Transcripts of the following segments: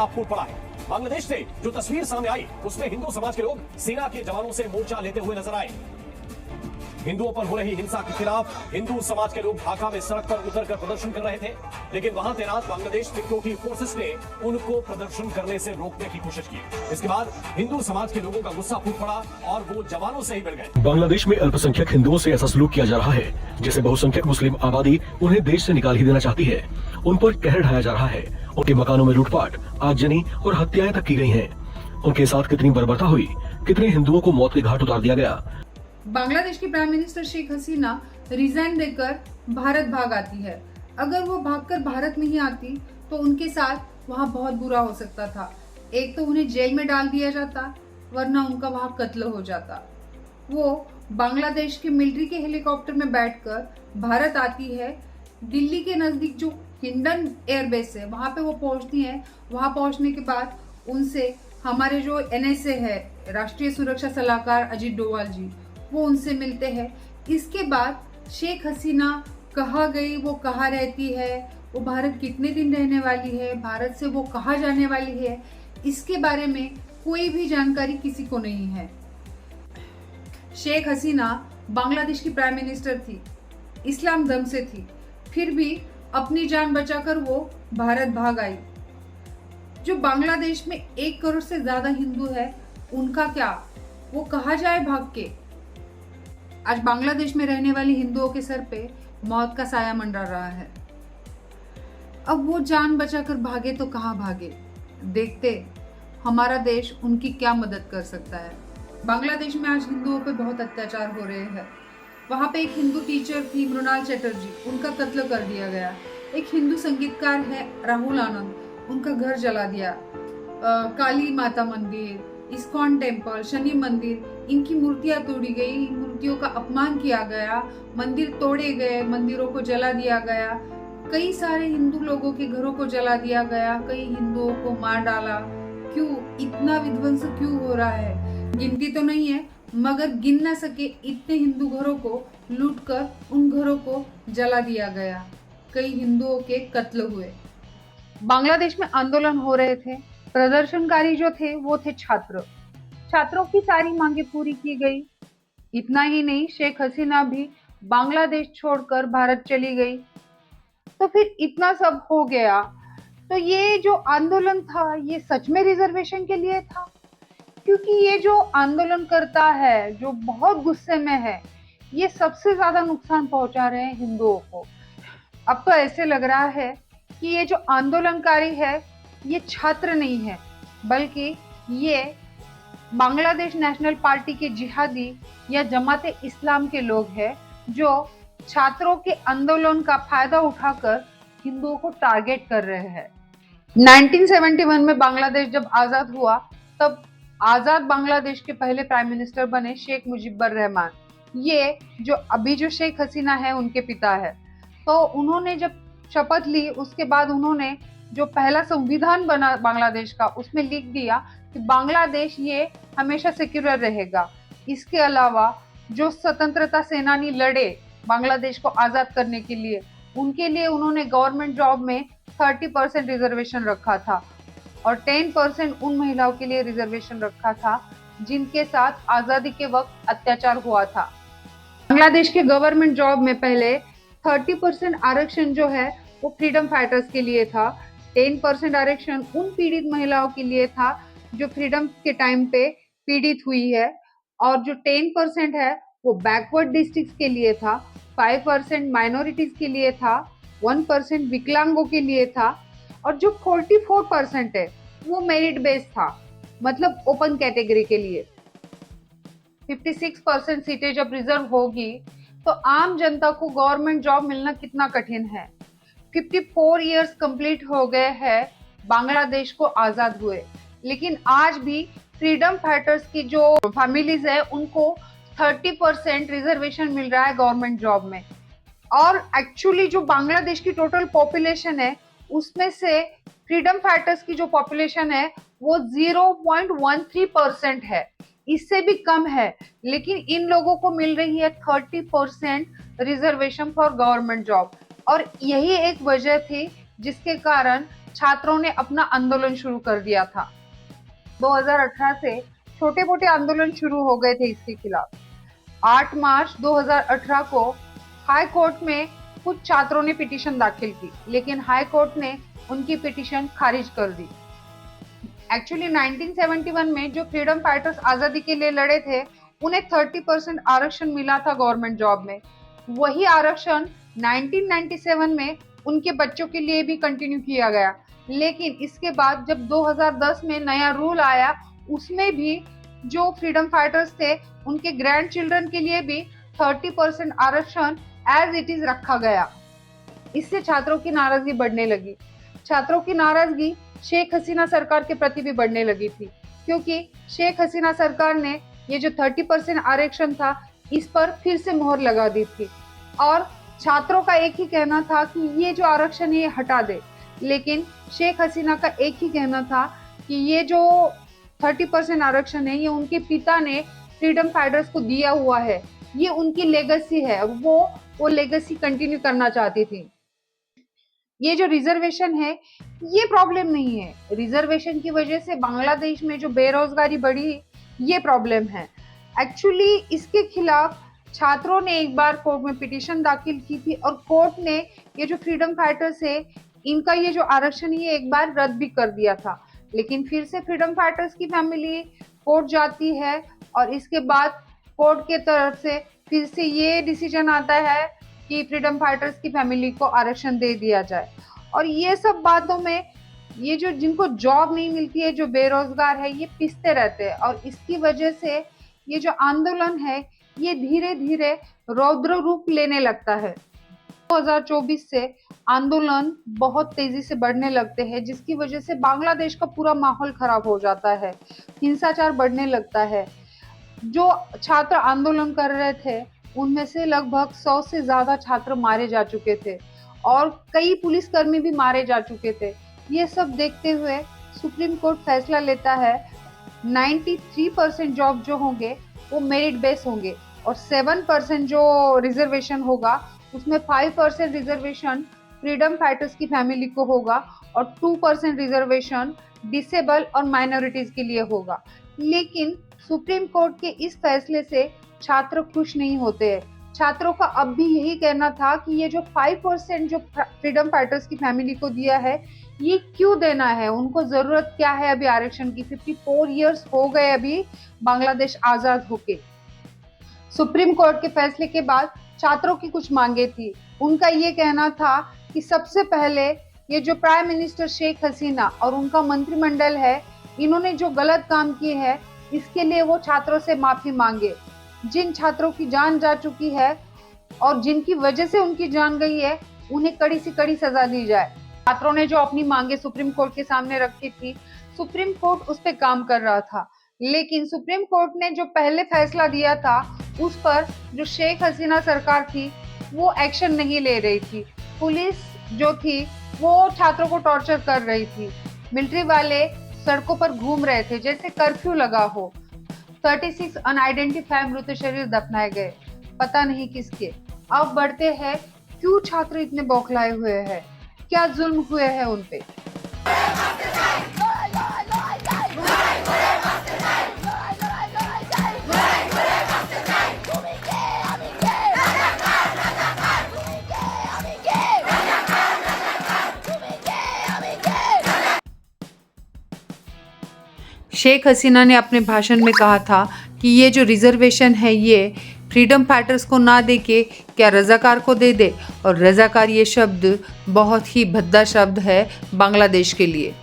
फूट पड़ा है। बांग्लादेश से जो तस्वीर सामने आई उसमें हिंदू समाज के लोग सेना के जवानों से मोर्चा लेते हुए नजर आए। हिंदुओं पर हो रही हिंसा के खिलाफ हिंदू समाज के लोग ढाका में सड़क पर उतरकर प्रदर्शन कर रहे थे, लेकिन वहां तैनात बांग्लादेश सिक्योरिटी फोर्सेस ने उनको प्रदर्शन करने से रोकने की कोशिश की। इसके बाद हिंदू समाज के लोगों का गुस्सा फूट पड़ा और वो जवानों से ही भिड़ गए। बांग्लादेश में अल्पसंख्यक हिंदुओं से ऐसा सलूक किया जा रहा है जिसे बहुसंख्यक मुस्लिम आबादी उन्हें देश से निकाल ही देना चाहती है। उन पर कहर ढाया जा रहा है, उनके मकानों में लूटपाट, आगजनी और हत्याएं तक की गई हैं। उनके साथ कितनी बर्बरता हुई, कितने हिंदुओं को मौत के घाट उतार दिया गया। बांग्लादेश की prime minister Sheikh Hasina resign देकर भारत भाग आती है। अगर वो भागकर भारत नहीं आती तो उनके साथ वहाँ बहुत बुरा हो सकता था। एक तो उन्हें जेल में डाल दिया जाता, वरना उनका वहाँ कत्ल हो जाता। वो बांग्लादेश के मिलिट्री के हेलीकॉप्टर में बैठकर भारत आती है। दिल्ली के नजदीक जो हिंडन एयरबेस है वहाँ पे वो पहुँचती है। वहाँ पहुँचने के बाद उनसे हमारे जो NSA है, राष्ट्रीय सुरक्षा सलाहकार अजीत डोवाल जी, वो उनसे मिलते हैं। इसके बाद शेख हसीना कहाँ गई, वो कहाँ रहती है, वो भारत कितने दिन रहने वाली है, भारत से वो कहाँ जाने वाली है, इसके बारे में कोई भी जानकारी किसी को नहीं है। शेख हसीना बांग्लादेश की प्राइम मिनिस्टर थी, इस्लाम धर्म से थी, फिर भी अपनी जान बचाकर वो भारत भाग आई। जो बांग्लादेश में 1 करोड़ से ज्यादा हिंदू है, उनका क्या, वो कहाँ जाए भाग के। आज बांग्लादेश में रहने वाले हिंदुओं के सर पे मौत का साया मंडरा रहा है। अब वो जान बचाकर भागे तो कहाँ भागे। देखते हमारा देश उनकी क्या मदद कर सकता है। बांग्लादेश में आज हिंदुओं पे बहुत अत्याचार हो रहे हैं। वहाँ पे एक हिंदू टीचर थी मृणाल चटर्जी, उनका कत्ल कर दिया गया। एक हिंदू संगीतकार है राहुल आनंद, उनका घर जला दिया। काली माता मंदिर, इस्कॉन टेम्पल, शनि मंदिर, इनकी मूर्तियां तोड़ी गई, इन मूर्तियों का अपमान किया गया, मंदिर तोड़े गए, मंदिरों को जला दिया गया, कई सारे हिंदू लोगों के घरों को जला दिया गया, कई हिंदुओं को मार डाला। क्यों इतना विध्वंस क्यों हो रहा है? गिनती तो नहीं है, मगर गिन ना सके इतने हिंदू घरों को लूटकर उन घरों को जला दिया गया। कई हिंदुओं के कत्ल हुए। बांग्लादेश में आंदोलन हो रहे थे। प्रदर्शनकारी जो थे वो थे छात्रों की सारी मांगे पूरी की गई। इतना ही नहीं, शेख हसीना भी बांग्लादेश छोड़कर भारत चली गई। तो फिर इतना सब हो गया, तो ये जो आंदोलन था ये सच में रिजर्वेशन के लिए था? क्योंकि ये जो आंदोलन करता है, जो बहुत गुस्से में है, ये सबसे ज्यादा नुकसान पहुंचा रहे हैं हिंदुओं को। अब तो ऐसे लग रहा है कि ये जो आंदोलनकारी है ये छात्र नहीं है, बल्कि ये बांग्लादेश नेशनल पार्टी के जिहादी या जमाते इस्लाम के लोग हैं, जो छात्रों के आंदोलन का फायदा उठाकर हिंदुओं को टारगेट कर रहे हैं। 1971 में बांग्लादेश जब आजाद हुआ, तब आजाद बांग्लादेश के पहले प्राइम मिनिस्टर बने शेख मुजीबर रहमान। ये जो अभी जो शेख हसीना है उनके पिता है। तो उन्होंने जब शपथ ली, उसके बाद उन्होंने जो पहला संविधान बना बांग्लादेश का, उसमें लिख दिया कि बांग्लादेश ये हमेशा सेक्युलर रहेगा। इसके अलावा जो स्वतंत्रता सेनानी लड़े बांग्लादेश को आजाद करने के लिए, उनके लिए उन्होंने गवर्नमेंट जॉब में 30% रिजर्वेशन रखा था और 10% उन महिलाओं के लिए रिजर्वेशन रखा था जिनके साथ आजादी के वक्त अत्याचार हुआ था। बांग्लादेश के गवर्नमेंट जॉब में पहले 30% आरक्षण जो है वो फ्रीडम फाइटर्स के लिए था, 10% आरक्षण उन पीड़ित महिलाओं के लिए था जो फ्रीडम के टाइम पे पीड़ित हुई है, और जो 10% है वो बैकवर्ड डिस्ट्रिक्ट्स के लिए था, 5% माइनॉरिटीज के लिए था, 1% विकलांगों के लिए था, और जो 44% है वो मेरिट बेस्ड था, मतलब ओपन कैटेगरी के लिए। 56% सीटें जब रिजर्व होगी तो आम जनता को गवर्नमेंट जॉब मिलना कितना कठिन है। 54 इयर्स कंप्लीट हो गए हैं बांग्लादेश को आजाद हुए, लेकिन आज भी फ्रीडम फाइटर्स की जो फैमिलीज है उनको 30% रिजर्वेशन मिल रहा है गवर्नमेंट जॉब में। और एक्चुअली जो बांग्लादेश की टोटल पॉपुलेशन है उसमें से फ्रीडम फाइटर्स की जो पॉपुलेशन है वो 0.13% है, इससे भी कम है, लेकिन इन लोगों को मिल रही है 30% रिजर्वेशन फॉर गवर्नमेंट जॉब। और यही एक वजह थी जिसके कारण छात्रों ने अपना आंदोलन शुरू कर दिया था। 2018 से छोटे मोटे आंदोलन शुरू हो गए थे इसके खिलाफ। 8 मार्च 2018 को हाई कोर्ट में कुछ छात्रों ने पिटीशन दाखिल की, लेकिन हाई कोर्ट ने उनकी पिटीशन खारिज कर दी। एक्चुअली 1971 में जो फ्रीडम फाइटर्स आजादी के लिए लड़े थे, उन्हें 30% आरक्षण मिला था गवर्नमेंट जॉब में। वही आरक्षण 1997 में उनके बच्चों के लिए भी कंटिन्यू किया गया, लेकिन इसके बाद जब 2010 में नया रूल आया, उसमें भी जो फ्रीडम फाइटर्स थे उनके ग्रैंड चिल्ड्रन के लिए भी 30% आरक्षण एज इट इज रखा गया। इससे छात्रों की नाराजगी बढ़ने लगी। छात्रों की नाराजगी शेख हसीना सरकार के प्रति भी बढ़ने लगी थी, क्योंकि शेख हसीना सरकार ने ये जो 30% आरक्षण था, इस पर फिर से मोहर लगा दी थी और छात्रों का एक ही कहना था कि ये जो आरक्षण है ये हटा दे। लेकिन शेख हसीना का एक ही कहना था कि ये जो 30% आरक्षण है, ये उनके पिता ने फ्रीडम फाइटर्स को दिया हुआ है, ये उनकी लेगेसी है और वो लेगेसी कंटिन्यू करना चाहती थी। ये जो रिजर्वेशन है, ये प्रॉब्लम नहीं है। रिजर्वेशन की वजह से बांग्लादेश में जो बेरोजगारी बढ़ी, ये प्रॉब्लम है। एक्चुअली इसके खिलाफ छात्रों ने एक बार कोर्ट में पिटीशन दाखिल की थी और कोर्ट ने ये जो फ्रीडम फाइटर्स है, इनका ये जो आरक्षण ये एक बार रद्द भी कर दिया था। लेकिन फिर से फ्रीडम फाइटर्स की फैमिली कोर्ट जाती है और इसके बाद कोर्ट के तरफ से फिर से ये डिसीजन आता है कि फ्रीडम फाइटर्स की फैमिली को आरक्षण दे दिया जाए। और ये सब बातों में ये जो जिनको जॉब नहीं मिलती है, जो बेरोजगार है, ये पिसते रहते हैं और इसकी वजह से ये जो आंदोलन है, ये धीरे धीरे रौद्र रूप लेने लगता है। 2024 से आंदोलन बहुत तेजी से बढ़ने लगते हैं, जिसकी वजह से बांग्लादेश का पूरा माहौल खराब हो जाता है, हिंसाचार बढ़ने लगता है। जो छात्र आंदोलन कर रहे थे, उनमें से लगभग 100 से ज्यादा छात्र मारे जा चुके थे और कई पुलिसकर्मी भी मारे जा चुके थे। ये सब देखते हुए सुप्रीम कोर्ट फैसला लेता है 93% जॉब जो होंगे वो मेरिट बेस होंगे और 7% जो रिजर्वेशन होगा उसमें 5% रिजर्वेशन फ्रीडम फाइटर्स की फैमिली को होगा और 2% रिजर्वेशन डिसेबल और माइनॉरिटीज के लिए होगा। लेकिन सुप्रीम कोर्ट के इस फैसले से छात्र खुश नहीं होते हैं। छात्रों का अब भी यही कहना था कि ये जो 5% जो फ्रीडम फाइटर्स की फैमिली को दिया है, ये क्यों देना है, उनको जरूरत क्या है अभी आरक्षण की। 54 इयर्स हो गए अभी बांग्लादेश आजाद होके। सुप्रीम कोर्ट के फैसले के बाद छात्रों की कुछ मांगे थी। उनका ये कहना था कि सबसे पहले ये जो प्राइम मिनिस्टर शेख हसीना और उनका मंत्रिमंडल है, इन्होंने जो गलत काम किए हैं, इसके लिए वो छात्रों से माफी मांगे। जिन छात्रों की जान जा चुकी है और जिनकी वजह से उनकी जान गई है, उन्हें कड़ी से कड़ी सजा दी जाए। छात्रों ने जो अपनी मांगे सुप्रीम कोर्ट के सामने रखी थी, सुप्रीम कोर्ट उस पर काम कर रहा था, लेकिन सुप्रीम कोर्ट ने जो पहले फैसला दिया था उस पर जो शेख हसीना सरकार थी वो एक्शन नहीं ले रही थी। पुलिस जो थी वो छात्रों को टॉर्चर कर रही थी। मिलिट्री वाले सड़कों पर घूम रहे थे जैसे कर्फ्यू लगा हो। 36 अनआइडेंटिफाइड मृत शरीर दफनाए गए, पता नहीं किसके। अब बढ़ते हैं, क्यों छात्र इतने बौखलाए हुए हैं, क्या जुल्म हुए हैं उन पे। शेख हसीना ने अपने भाषण में कहा था कि ये जो रिजर्वेशन है ये फ्रीडम फाइटर्स को ना दे के क्या रज़ाकार को दे दे, और रज़ाकार ये शब्द बहुत ही भद्दा शब्द है बांग्लादेश के लिए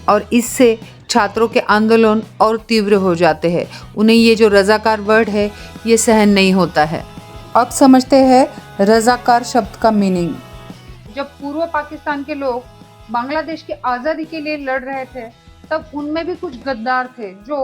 और इससे छात्रों के आंदोलन और तीव्र हो जाते हैं। उन्हें ये जो रज़ाकार वर्ड है ये सहन नहीं होता है। अब समझते हैं रज़ाकार शब्द का मीनिंग। जब पूर्व पाकिस्तान के लोग बांग्लादेश की आज़ादी के लिए लड़ रहे थे, तब उनमें भी कुछ गद्दार थे जो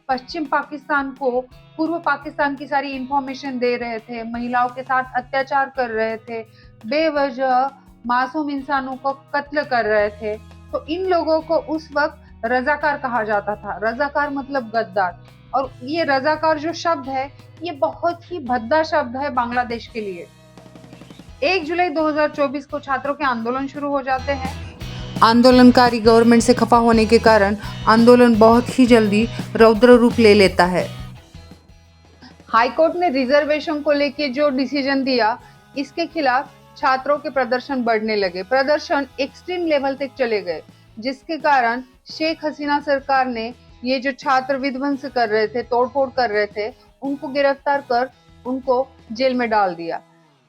पश्चिम पाकिस्तान को पूर्व पाकिस्तान की सारी इंफॉर्मेशन दे रहे थे, महिलाओं के साथ अत्याचार कर रहे थे, बेवजह मासूम इंसानों को कत्ल कर रहे थे। तो इन लोगों को उस वक्त रज़ाकार कहा जाता था। रज़ाकार मतलब गद्दार, और ये रज़ाकार जो शब्द है ये बहुत ही भद्दा शब्द है बांग्लादेश के लिए। 1 जुलाई 2024 को छात्रों के आंदोलन शुरू हो जाते हैं। आंदोलनकारी गवर्नमेंट से खफा होने के कारण आंदोलन बहुत ही जल्दी रौद्र रूप ले लेता है। हाईकोर्ट ने रिजर्वेशन को लेकर जो डिसीजन दिया, इसके खिलाफ छात्रों के प्रदर्शन बढ़ने लगे। प्रदर्शन एक्सट्रीम लेवल तक चले गए, जिसके कारण शेख हसीना सरकार ने ये जो छात्र विध्वंस कर रहे थे, तोड़फोड़ कर रहे थे, उनको गिरफ्तार कर उनको जेल में डाल दिया।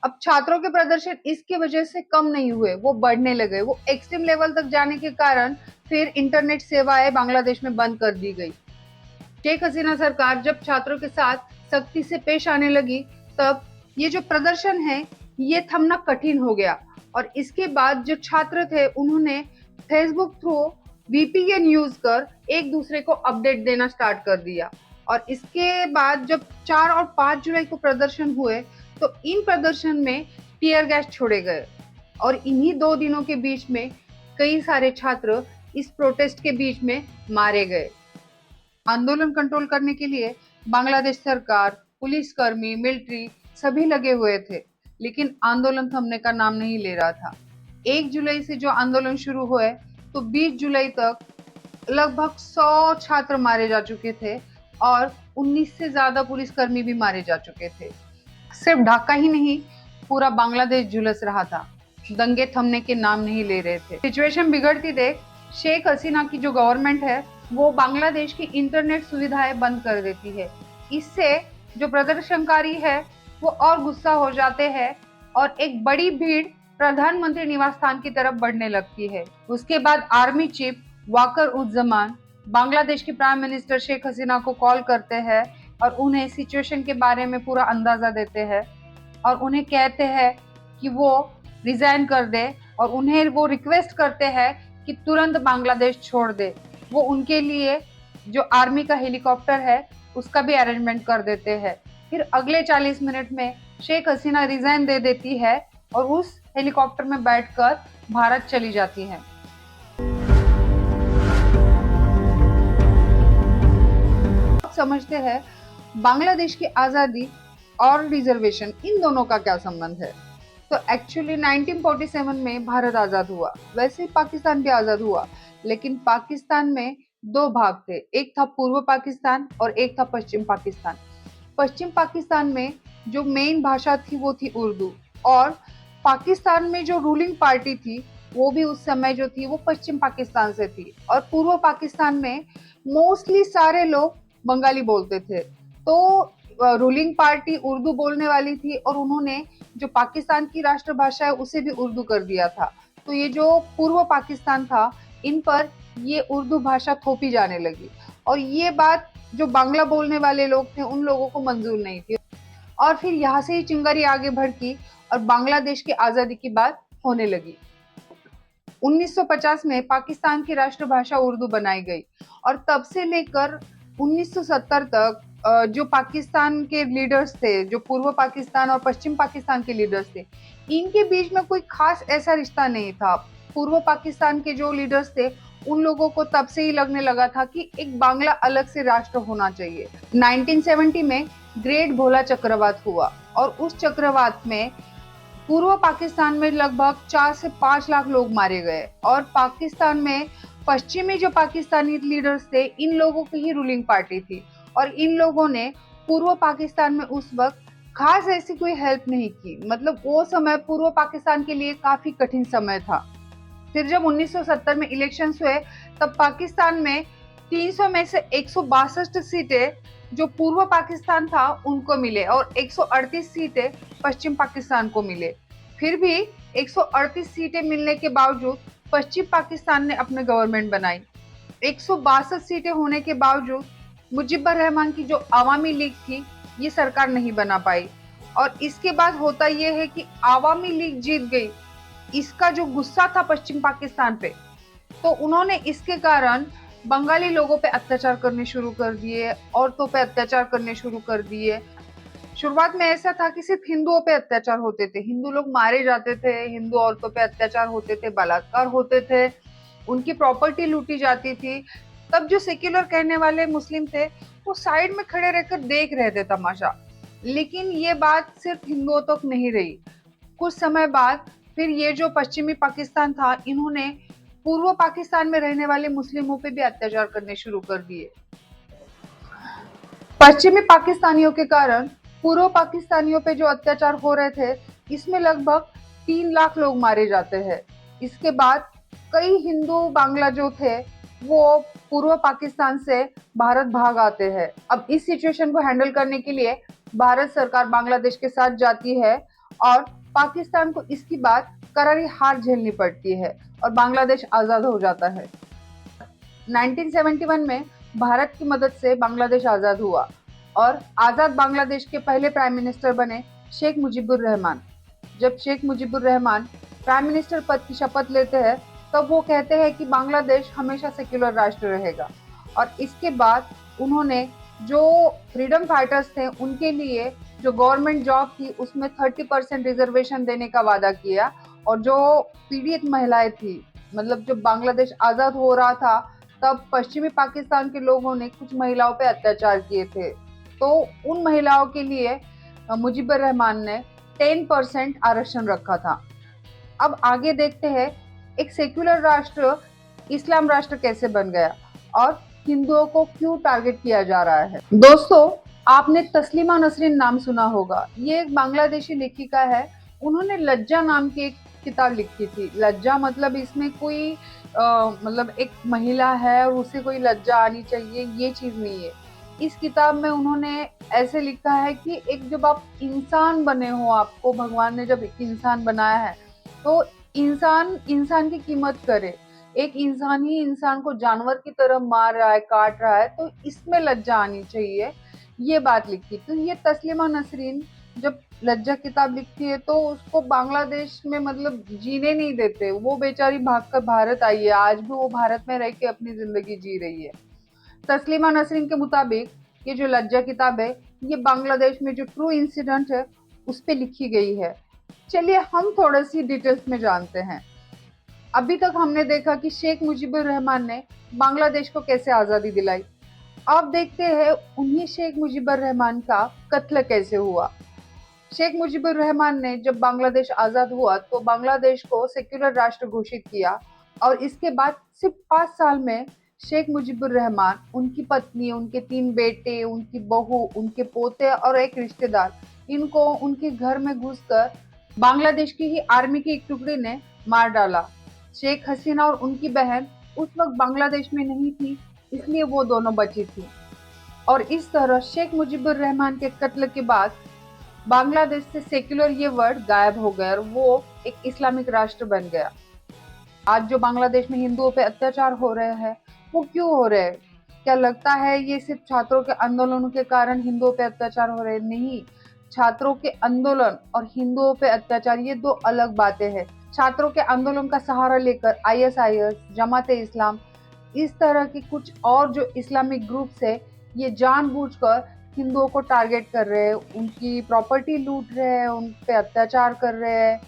अब छात्रों के प्रदर्शन इसकी वजह से कम नहीं हुए, वो बढ़ने लगे। वो एक्सट्रीम लेवल तक जाने के कारण फिर इंटरनेट सेवाएं बांग्लादेश में बंद कर दी गई। शेख हसीना सरकार जब छात्रों के साथ सख्ती से पेश आने लगी, तब ये जो प्रदर्शन है ये थमना कठिन हो गया। और इसके बाद जो छात्र थे उन्होंने फेसबुक थ्रू VPN यूज कर एक दूसरे को अपडेट देना स्टार्ट कर दिया। और इसके बाद जब 4 और 5 जुलाई को प्रदर्शन हुए, तो इन प्रदर्शन में टीयर गैस छोड़े गए और इन्हीं 2 दिनों के बीच में कई सारे छात्र इस प्रोटेस्ट के बीच में मारे गए। आंदोलन कंट्रोल करने के लिए बांग्लादेश सरकार, पुलिसकर्मी, मिलिट्री सभी लगे हुए थे, लेकिन आंदोलन थमने का नाम नहीं ले रहा था। 1 जुलाई से जो आंदोलन शुरू हुए तो 20 जुलाई तक लगभग 100 छात्र मारे जा चुके थे और 19 से ज्यादा पुलिसकर्मी भी मारे जा चुके थे। सिर्फ ढाका ही नहीं, पूरा बांग्लादेश झुलस रहा था। दंगे थमने के नाम नहीं ले रहे थे। सिचुएशन बिगड़ती देख शेख हसीना की जो गवर्नमेंट है वो बांग्लादेश की इंटरनेट सुविधाएं बंद कर देती है। इससे जो प्रदर्शनकारी है वो और गुस्सा हो जाते हैं और एक बड़ी भीड़ प्रधानमंत्री निवास स्थान की तरफ बढ़ने लगती है। उसके बाद आर्मी चीफ वाकर उज़्ज़मान बांग्लादेश के प्राइम मिनिस्टर शेख हसीना को कॉल करते हैं और उन्हें सिचुएशन के बारे में पूरा अंदाजा देते हैं और उन्हें कहते हैं कि वो रिजाइन कर दे और उन्हें वो रिक्वेस्ट करते हैं कि तुरंत बांग्लादेश छोड़ दे। वो उनके लिए जो आर्मी का हेलीकॉप्टर है उसका भी अरेंजमेंट कर देते हैं। फिर अगले 40 मिनट में शेख हसीना रिजाइन दे देती है और उस हेलीकॉप्टर में बैठकर भारत चली जाती है। समझते हैं बांग्लादेश की आजादी और रिजर्वेशन, इन दोनों का क्या संबंध है। तो एक्चुअली 1947 में भारत आजाद हुआ, वैसे ही पाकिस्तान भी आजाद हुआ, लेकिन पाकिस्तान में 2 भाग थे, एक था पूर्व पाकिस्तान और एक था पश्चिम पाकिस्तान। पश्चिम पाकिस्तान में जो मेन भाषा थी वो थी उर्दू और पाकिस्तान में जो रूलिंग पार्टी थी वो भी उस समय जो थी वो पश्चिम पाकिस्तान से थी और पूर्व पाकिस्तान में मोस्टली सारे लोग बंगाली बोलते थे। तो रूलिंग पार्टी उर्दू बोलने वाली थी और उन्होंने जो पाकिस्तान की राष्ट्रभाषा है उसे भी उर्दू कर दिया था। तो ये जो पूर्व पाकिस्तान था इन पर ये उर्दू भाषा थोपी जाने लगी और ये बात जो बांग्ला बोलने वाले लोग थे उन लोगों को मंजूर नहीं थी और फिर यहाँ से ही चिंगारी आगे भड़की और बांग्लादेश की आजादी की बात होने लगी। 1950 में पाकिस्तान की राष्ट्रभाषा उर्दू बनाई गई और तब से लेकर 1970 तक जो पाकिस्तान के लीडर्स थे, जो पूर्व पाकिस्तान और पश्चिम पाकिस्तान के लीडर्स थे, इनके बीच में कोई खास ऐसा रिश्ता नहीं था। पूर्व पाकिस्तान के जो लीडर्स थे उन लोगों को तब से ही लगने लगा था कि एक बांग्ला अलग से राष्ट्र होना चाहिए। 1970 में ग्रेट भोला चक्रवात हुआ और उस चक्रवात में पूर्व पाकिस्तान में लगभग 4 से 5 लाख लोग मारे गए और पाकिस्तान में पश्चिमी जो पाकिस्तानी लीडर्स थे इन लोगों की ही रूलिंग पार्टी थी और इन लोगों ने पूर्व पाकिस्तान में उस वक्त खास ऐसी कोई हेल्प नहीं की। मतलब वो समय पूर्व पाकिस्तान के लिए काफी कठिन समय था। फिर जब 1970 में इलेक्शंस हुए तब पाकिस्तान में 300 में से 162 सीटें जो पूर्व पाकिस्तान था उनको मिले और 138 सीटें पश्चिम पाकिस्तान को मिले। फिर भी 138 सीटें मिलने के बावजूद पश्चिम पाकिस्तान ने अपने गवर्नमेंट बनाई। 162 सीटें होने के बावजूद मुजिबुर रहमान की जो आवामी लीग थी ये सरकार नहीं बना पाई और इसके बाद होता ये है कि आवामी लीग जीत गई। इसका जो गुस्सा था पश्चिम पाकिस्तान पे, तो उन्होंने इसके कारण बंगाली लोगों पे अत्याचार करने शुरू कर दिए, औरतों पे अत्याचार करने शुरू कर दिए। शुरुआत में ऐसा था कि सिर्फ हिंदुओं पे अत्याचार होते थे, हिंदू लोग मारे जाते थे, हिंदू औरतों पे अत्याचार होते थे, बलात्कार होते थे, उनकी प्रॉपर्टी लूटी जाती थी। तब जो सेक्युलर कहने वाले मुस्लिम थे वो साइड में खड़े रहकर देख रहे थे तमाशा। लेकिन ये बात सिर्फ हिंदुओं तक नहीं रही, कुछ समय बाद फिर ये जो पश्चिमी पाकिस्तान था, इन्होंने पूर्व पाकिस्तान में रहने वाले मुस्लिमों पे भी अत्याचार करने शुरू कर दिए। पश्चिमी पाकिस्तानियों के कारण पूर्व पाकिस्तानियों पे जो अत्याचार हो रहे थे, इसमें लगभग 3 लाख लोग मारे जाते हैं। इसके बाद कई हिंदू बांग्ला जो थे वो पूर्व पाकिस्तान से भारत भाग आते हैं। अब इस सिचुएशन को हैंडल करने के लिए भारत सरकार बांग्लादेश के साथ जाती है और पाकिस्तान को इसकी बाद करारी हार झेलनी पड़ती है और बांग्लादेश आजाद हो जाता है। 1971 में भारत की मदद से बांग्लादेश आजाद हुआ और आजाद बांग्लादेश के पहले प्राइम मिनिस्टर बने शेख मुजीबुर रहमान। जब शेख मुजीबुर रहमान प्राइम मिनिस्टर पद की शपथ लेते हैं, तब वो कहते हैं कि बांग्लादेश हमेशा सेक्युलर राष्ट्र रहेगा। और इसके बाद उन्होंने जो फ्रीडम फाइटर्स थे उनके लिए जो गवर्नमेंट जॉब थी उसमें 30% रिजर्वेशन देने का वादा किया। और जो पीड़ित महिलाएं थी, मतलब जब बांग्लादेश आजाद हो रहा था तब पश्चिमी पाकिस्तान के लोगों ने कुछ महिलाओं पे अत्याचार किए थे, तो उन महिलाओं के लिए मुजीबुर रहमान ने 10% आरक्षण रखा था। अब आगे देखते हैं एक सेक्युलर राष्ट्र इस्लाम राष्ट्र कैसे बन गया और हिंदुओं को क्यों टारगेट किया जा रहा है। दोस्तों, आपने तस्लीमा नसरीन नाम सुना होगा। ये एक बांग्लादेशी लेखिका है। उन्होंने लज्जा नाम की एक किताब लिखी थी। लज्जा मतलब इसमें कोई मतलब एक महिला है और उसे कोई लज्जा आनी चाहिए, ये चीज नहीं है। इस किताब में उन्होंने ऐसे लिखा है कि एक जब आप इंसान बने हो, आपको भगवान ने जब एक इंसान बनाया है तो इंसान की कीमत करे। एक इंसान ही इंसान को जानवर की तरह मार रहा है, काट रहा है, तो इसमें लज्जा आनी चाहिए, ये बात लिखी। तो ये तस्लीमा नसरीन जब लज्जा किताब लिखती है तो उसको बांग्लादेश में मतलब जीने नहीं देते। वो बेचारी भागकर भारत आई है, आज भी वो भारत में रह के अपनी जिंदगी जी रही है। तस्लीमा नसरीन के मुताबिक ये जो लज्जा किताब है ये बांग्लादेश में जो ट्रू इंसिडेंट है उस पे लिखी गई है। चलिए हम थोड़ी सी डिटेल्स में जानते हैं। अभी तक हमने देखा कि शेख मुजीबुर रहमान ने बांग्लादेश को कैसे आज़ादी दिलाई। अब देखते हैं उन्हीं शेख मुजीबुर रहमान का कत्ल कैसे हुआ। शेख मुजीबुर रहमान ने जब बांग्लादेश आज़ाद हुआ तो बांग्लादेश को सेक्युलर राष्ट्र घोषित किया और इसके बाद सिर्फ 5 साल में शेख मुजीबुर रहमान, उनकी पत्नी, उनके 3 बेटे, उनकी बहू, उनके पोते और एक रिश्तेदार, इनको उनके घर में घुसकर बांग्लादेश की ही आर्मी की एक टुकड़ी ने मार डाला। शेख हसीना और उनकी बहन उस वक्त बांग्लादेश में नहीं थी, इसलिए वो दोनों बची थी। और इस तरह शेख मुजीबुर रहमान के कत्ल के बाद बांग्लादेश से सेक्युलर ये वर्ड गायब हो गया और वो एक इस्लामिक राष्ट्र बन गया। आज जो बांग्लादेश में हिंदुओं पे अत्याचार हो रहे हैं वो क्यों हो रहे हैं? क्या लगता है ये सिर्फ छात्रों के आंदोलनों के कारण हिंदुओं पे अत्याचार हो रहे हैं? नहीं, छात्रों के आंदोलन और हिंदुओं पे अत्याचार ये 2 अलग बातें हैं। छात्रों के आंदोलन का सहारा लेकर ISIS, जमाते इस्लाम, इस तरह की कुछ और जो इस्लामिक ग्रुप्स है ये जानबूझकर हिंदुओं को टारगेट कर रहे हैं, उनकी प्रॉपर्टी लूट रहे हैं, उन पे अत्याचार कर रहे हैं,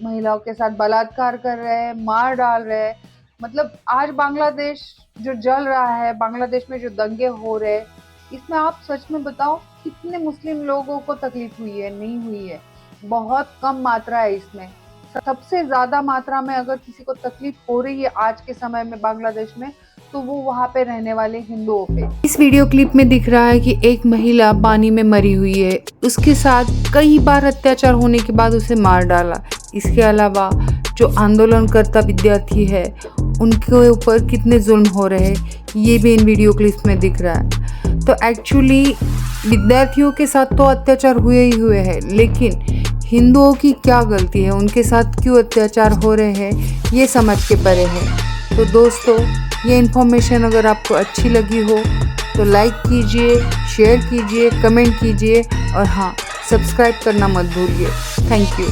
महिलाओं के साथ बलात्कार कर रहे हैं, मार डाल रहे हैं। मतलब आज बांग्लादेश जो जल रहा है, बांग्लादेश में जो दंगे हो रहे हैं, इसमें आप सच में बताओ कितने मुस्लिम लोगों को तकलीफ हुई है? नहीं हुई है, बहुत कम मात्रा है इसमें। सबसे ज्यादा मात्रा में अगर किसी को तकलीफ हो रही है आज के समय में बांग्लादेश में तो वो वहाँ पे रहने वाले हिंदुओं पे। इस वीडियो क्लिप में दिख रहा है कि एक महिला पानी में मरी हुई है, उसके साथ कई बार अत्याचार होने के बाद उसे मार डाला। इसके अलावा जो आंदोलनकर्ता विद्यार्थी है उनके ऊपर कितने जुल्म हो रहे हैं ये भी इन वीडियो क्लिप्स में दिख रहा है। तो एक्चुअली विद्यार्थियों के साथ तो अत्याचार हुए ही हुए हैं, लेकिन हिंदुओं की क्या गलती है, उनके साथ क्यों अत्याचार हो रहे हैं ये समझ के परे है। तो दोस्तों, ये इन्फॉर्मेशन अगर आपको अच्छी लगी हो तो लाइक कीजिए, शेयर कीजिए, कमेंट कीजिए और हाँ, सब्सक्राइब करना मत भूलिए। Thank you.